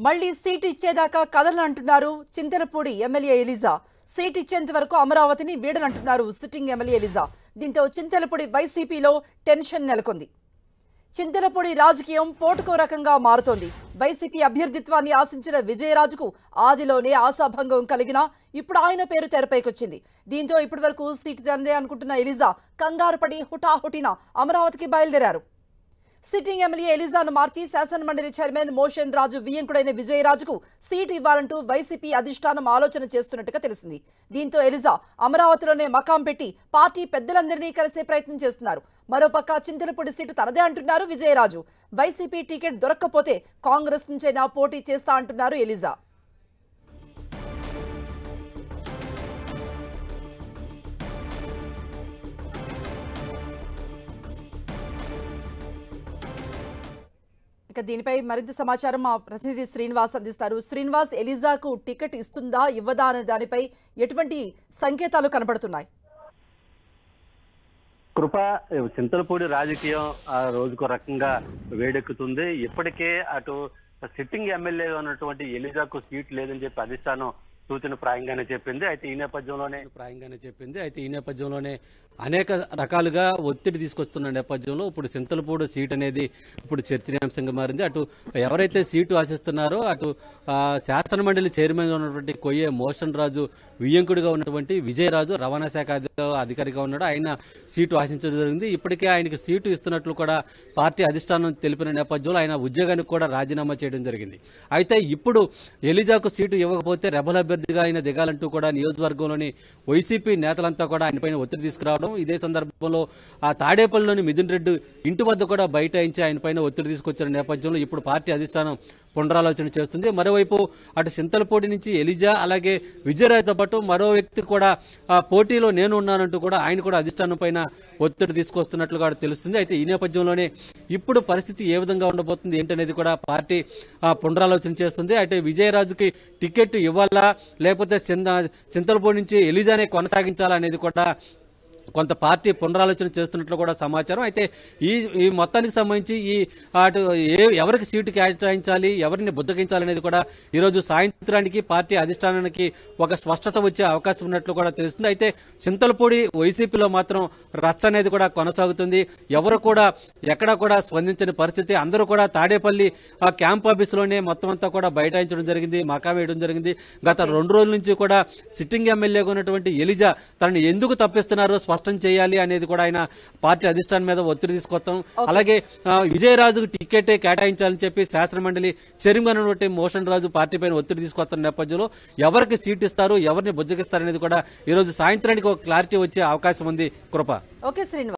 మళ్లీ సీటు ఇచ్చేదాకా కదలనంటున్నారు చింతలపూడి ఎమ్మెల్యే ఎలిజా. సీటు ఇచ్చేంత వరకు అమరావతిని వీడనంటున్నారు సిట్టింగ్ ఎమ్మెల్యే ఎలిజా. దీంతో చింతలపూడి వైసీపీలో టెన్షన్ నెలకొంది. చింతలపూడి రాజకీయం పోటుకో రకంగా మారుతోంది. వైసీపీ అభ్యర్థిత్వాన్ని ఆశించిన విజయరాజుకు ఆదిలోనే ఆశాభంగం కలిగినా ఇప్పుడు ఆయన పేరు తెరపైకొచ్చింది. దీంతో ఇప్పటివరకు సీటు తందే అనుకుంటున్న ఎలిజా కంగారు పడి హుటాహుటిన అమరావతికి బయలుదేరారు. సిట్టింగ్ ఎమ్మెల్యే ఎలిజాను మార్చి శాసనమండలి చైర్మన్ మోషన్ రాజు వియ్యంకుడైన విజయరాజుకు సీటు ఇవ్వాలంటూ వైసీపీ అధిష్టానం ఆలోచన చేస్తున్నట్టుగా తెలిసింది. దీంతో ఎలిజా అమరావతిలోనే మకాం పెట్టి పార్టీ పెద్దలందరినీ కలిసే ప్రయత్నం చేస్తున్నారు. మరోపక్క చింతలపూడి సీటు తనదే అంటున్నారు విజయరాజు. వైసీపీ టికెట్ దొరక్కపోతే కాంగ్రెస్ నుంచైనా పోటీ చేస్తా అంటున్నారు ఎలిజా. దీనిపై మరింత సమాచారం మా ప్రతినిధి శ్రీనివాస్ అందిస్తారు. శ్రీనివాస్, ఎలిజాకు టికెట్ ఇస్తుందా ఇవ్వదా అనే దానిపై ఎటువంటి సంకేతాలు కనబడుతున్నాయి? కృప, చింతలపూడి రాజకీయం రోజుకో రకంగా వేడెక్కుతుంది. ఇప్పటికే అటు సిట్టింగ్ ఎమ్మెల్యేగా ఉన్నటువంటి ఎలిజాకు సీట్ లేదని చెప్పి అధిష్టానం సూచన ప్రాయంగానే చెప్పింది. అయితే ఈ నేపథ్యంలోనే అనేక రకాలుగా ఒత్తిడి తీసుకొస్తున్న నేపథ్యంలో ఇప్పుడు చింతలపూడి సీట్ అనేది ఇప్పుడు చర్చనీయాంశంగా మారింది. అటు ఎవరైతే సీటు ఆశిస్తున్నారో అటు శాసనమండలి చైర్మన్ గా ఉన్నటువంటి కొయ్యే మోషన్ రాజు వియ్యంకుడిగా ఉన్నటువంటి విజయరాజు రవాణా శాఖ అధికారిగా ఉన్నాడు. ఆయన సీటు ఆశించడం జరిగింది. ఇప్పటికే ఆయనకు సీటు ఇస్తున్నట్లు కూడా పార్టీ అధిష్టానం తెలిపిన నేపథ్యంలో ఆయన ఉద్యోగానికి కూడా రాజీనామా చేయడం జరిగింది. అయితే ఇప్పుడు ఎలిజాకు సీటు ఇవ్వకపోతే రెబల్ అభ్యర్థిగా ఆయన దిగాలంటూ కూడా నియోజకవర్గంలోని వైసీపీ నేతలంతా కూడా ఆయన పైన ఒత్తిడి తీసుకురావడం, ఇదే సందర్భంలో ఆ తాడేపల్లిలోని మిథున్ రెడ్డి ఇంటి వద్ద కూడా బైఠాయించి ఆయన పైన ఒత్తిడి తీసుకొచ్చిన నేపథ్యంలో ఇప్పుడు పార్టీ అధిష్టానం పునరాలోచన చేస్తుంది. మరోవైపు అటు చింతలపూడి నుంచి ఎలిజా అలాగే విజయరాజుతో పాటు మరో వ్యక్తి కూడా పోటీలో నేను ఉన్నానంటూ కూడా ఆయన కూడా అధిష్టానం పైన ఒత్తిడి తీసుకొస్తున్నట్లుగా తెలుస్తుంది. అయితే ఈ నేపథ్యంలోనే ఇప్పుడు పరిస్థితి ఏ విధంగా ఉండబోతుంది ఏంటనేది కూడా పార్టీ పునరాలోచన చేస్తుంది. అయితే విజయరాజుకి టికెట్ ఇవ్వాలా లేకపోతే చింతలపూడి నుంచి ఎలిజానే కొనసాగించాలా అనేది కూడా కొంత పార్టీ పునరాలోచన చేస్తున్నట్లు కూడా సమాచారం. అయితే ఈ మొత్తానికి సంబంధించి అటు ఎవరికి సీటు కేటాయించాలి, ఎవరిని బుద్ధగించాలనేది కూడా ఈరోజు సాయంత్రానికి పార్టీ అధిష్టానానికి ఒక స్పష్టత వచ్చే అవకాశం ఉన్నట్లు కూడా తెలుస్తుంది. అయితే చింతలపూడి వైసీపీలో మాత్రం రచ్చ అనేది కూడా కొనసాగుతుంది. ఎవరు కూడా ఎక్కడా కూడా స్పందించని పరిస్థితి. అందరూ కూడా తాడేపల్లి క్యాంప్ ఆఫీస్ లోనే మొత్తం అంతా కూడా బైఠాయించడం జరిగింది, మకా వేయడం జరిగింది. గత 2 రోజుల నుంచి కూడా సిట్టింగ్ ఎమ్మెల్యేగా ఉన్నటువంటి ఎలిజా తనని ఎందుకు తప్పిస్తున్నారో స్పష్టం చేయాలి అనేది కూడా ఆయన పార్టీ అధిష్టానం మీద ఒత్తిడి తీసుకొస్తాం. అలాగే విజయరాజుకు టికెట్ కేటాయించాలని చెప్పి శాసనమండలి చైర్మన్ అయినటువంటి మోషన్ రాజు పార్టీ పైన ఒత్తిడి తీసుకొస్తున్న నేపథ్యంలో ఎవరికి సీట్ ఇస్తారు, ఎవరిని బుజ్జగిస్తారు అనేది కూడా ఈ రోజు సాయంత్రానికి ఒక క్లారిటీ వచ్చే అవకాశం ఉంది. కృప. ఓకే శ్రీనివాస్.